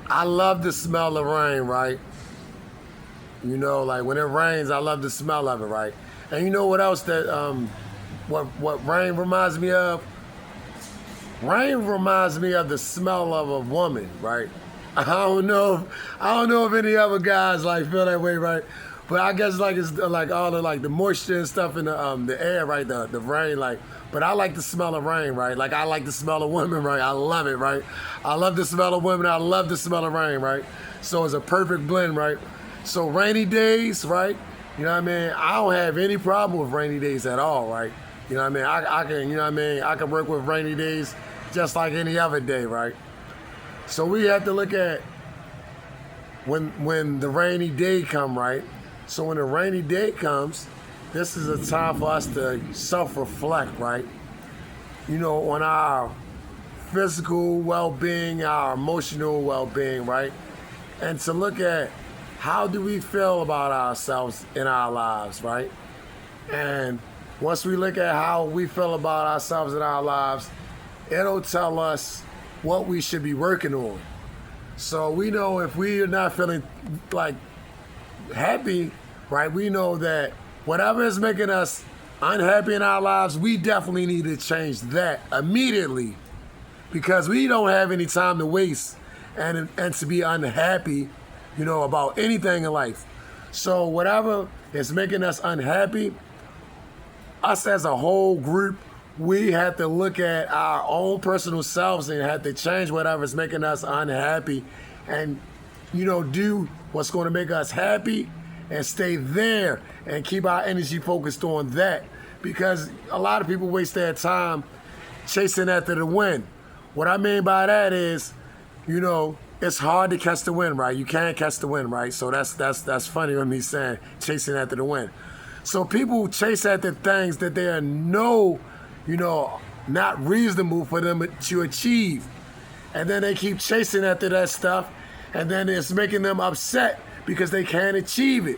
I love the smell of rain, right? You know, like when it rains, I love the smell of it, right? And you know what else that what rain reminds me of? Rain reminds me of the smell of a woman, right? I don't know if any other guys like feel that way, right? But I guess like it's like all the like the moisture and stuff in the air, right? The rain, like. But I like the smell of rain, right? Like I like the smell of women, right? I love it, right? I love the smell of women. I love the smell of rain, right? So it's a perfect blend, right? So rainy days, right? You know what I mean? I don't have any problem with rainy days at all, right? You know what I mean? I can, you know what I mean? I can work with rainy days just like any other day, right? So we have to look at when the rainy day come, right? So when the rainy day comes, this is a time for us to self-reflect, right? You know, on our physical well-being, our emotional well-being, right? And to look at how do we feel about ourselves in our lives, right? And once we look at how we feel about ourselves in our lives, it'll tell us what we should be working on. So we know if we are not feeling like happy, right, we know that whatever is making us unhappy in our lives, we definitely need to change that immediately because we don't have any time to waste and to be unhappy, you know, about anything in life. So whatever is making us unhappy, us as a whole group, we have to look at our own personal selves and have to change whatever's making us unhappy and, you know, do what's going to make us happy and stay there and keep our energy focused on that because a lot of people waste their time chasing after the wind. What I mean by that is, you know, it's hard to catch the wind, right? You can't catch the wind, right? So that's funny with me saying chasing after the wind. So people chase after things that they are you know, not reasonable for them to achieve. And then they keep chasing after that stuff, and then it's making them upset because they can't achieve it.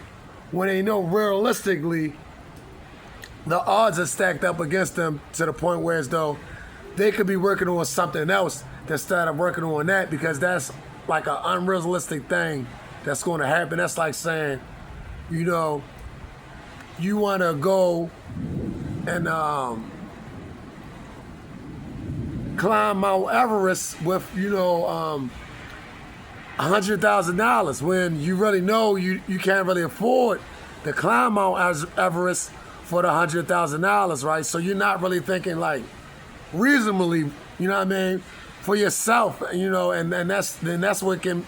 When they know realistically, the odds are stacked up against them to the point where as though they could be working on something else instead of working on that because that's like an unrealistic thing that's going to happen. That's like saying, you know, you want to go and climb Mount Everest with, you know, $100,000 when you really know you can't really afford to climb Mount Everest for the $100,000, right? So you're not really thinking like reasonably, you know what I mean, for yourself, you know, and that's what can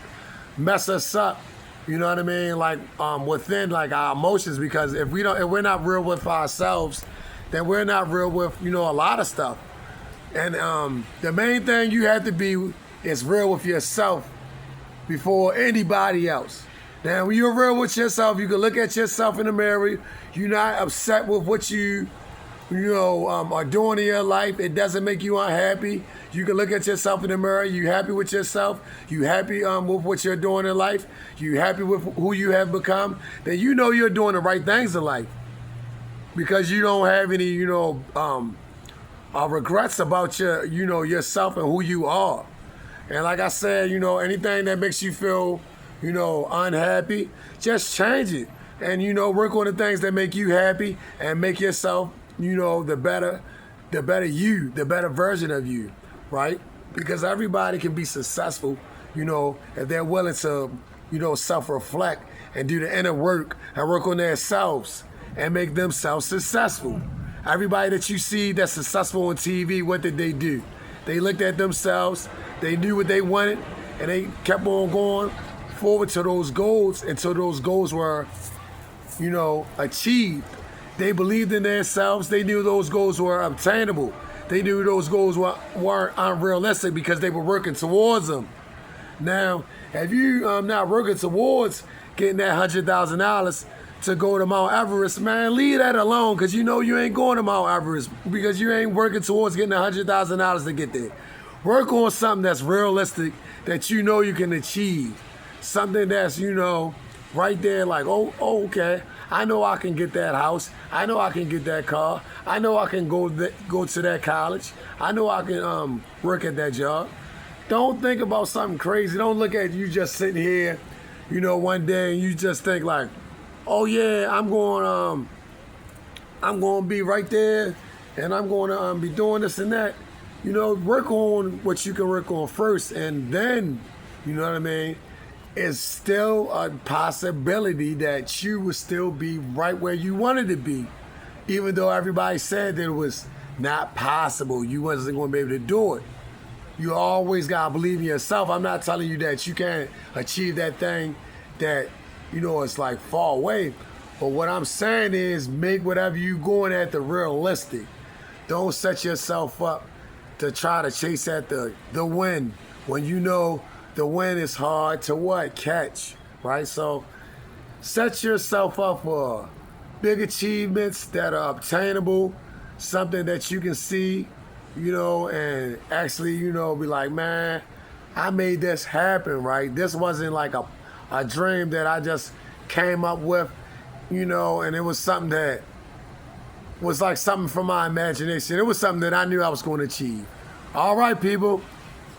mess us up, you know what I mean, like within like our emotions because if we're not real with ourselves, then we're not real with, you know, a lot of stuff. And the main thing you have to be is real with yourself before anybody else. Now, when you're real with yourself, you can look at yourself in the mirror. You're not upset with what you know, are doing in your life. It doesn't make you unhappy. You can look at yourself in the mirror. You happy with yourself. You happy with what you're doing in life. You happy with who you have become. Then you know you're doing the right things in life because you don't have any, you know, regrets about you know, yourself and who you are. And like I said, you know, anything that makes you feel, you know, unhappy, just change it. And, you know, work on the things that make you happy and make yourself, you know, the better you, the better version of you, right? Because everybody can be successful, you know, if they're willing to, you know, self-reflect and do the inner work and work on themselves and make themselves successful. Everybody that you see that's successful on TV, what did they do? They looked at themselves, they knew what they wanted, and they kept on going forward to those goals until those goals were, you know, achieved. They believed in themselves. They knew those goals were obtainable. They knew those goals weren't unrealistic because they were working towards them. Now, if you not working towards getting that $100,000 to go to Mount Everest, man, leave that alone because you know you ain't going to Mount Everest because you ain't working towards getting $100,000 to get there. Work on something that's realistic that you know you can achieve. Something that's, you know, right there like, oh, okay, I know I can get that house. I know I can get that car. I know I can go to that college. I know I can work at that job. Don't think about something crazy. Don't look at you just sitting here, one day and you just think like, oh yeah, I'm going to be right there and I'm going to be doing this and that. Work on what you can work on first, and then, you know what I mean, it's still a possibility that you will still be right where you wanted to be, even though everybody said that it was not possible. You wasn't going to be able to do it. You always got to believe in yourself. I'm not telling you that you can't achieve that thing that, it's like far away. But what I'm saying is make whatever you going at the realistic. Don't set yourself up to try to chase at the win when you know the win is hard to what? Catch, right? So set yourself up for big achievements that are obtainable, something that you can see, and actually, be like, man, I made this happen, right? This wasn't like a dream that I just came up with, and it was something that was like something from my imagination. It was something that I knew I was going to achieve. All right, people.